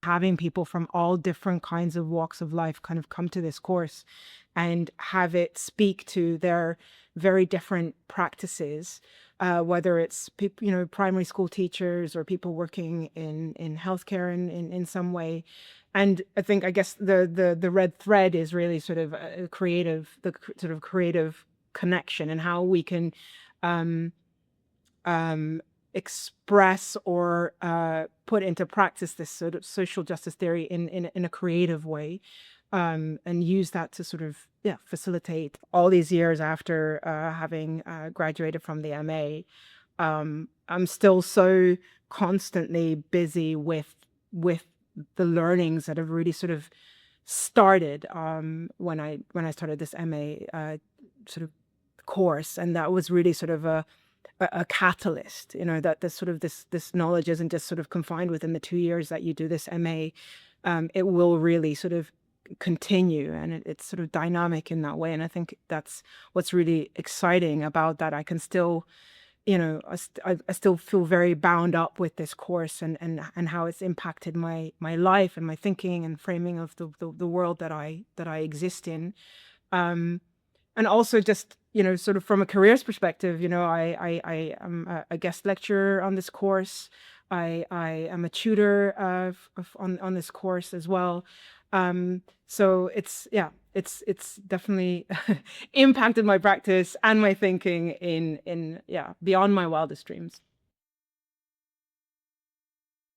having people from all different kinds of walks of life kind of come to this course and have it speak to their very different practices, whether it's people, primary school teachers or people working in healthcare in some way. And I guess the red thread is really sort of a creative, sort of creative connection, and how we can um, um, express or put into practice this sort of social justice theory in a creative way, and use that to sort of facilitate all these years after having graduated from the MA. I'm still so constantly busy with the learnings that have really sort of started when I started this MA sort of course, and that was really sort of a catalyst, that this sort of this knowledge isn't just sort of confined within the 2 years that you do this MA. It will really sort of continue, and it's sort of dynamic in that way. And I think that's what's really exciting about that. I can still, I still feel very bound up with this course, and how it's impacted my life and my thinking and framing of the world that I exist in. Um, and also just, sort of from a careers perspective, I am a guest lecturer on this course. I am a tutor on this course as well. So it's definitely impacted my practice and my thinking in beyond my wildest dreams.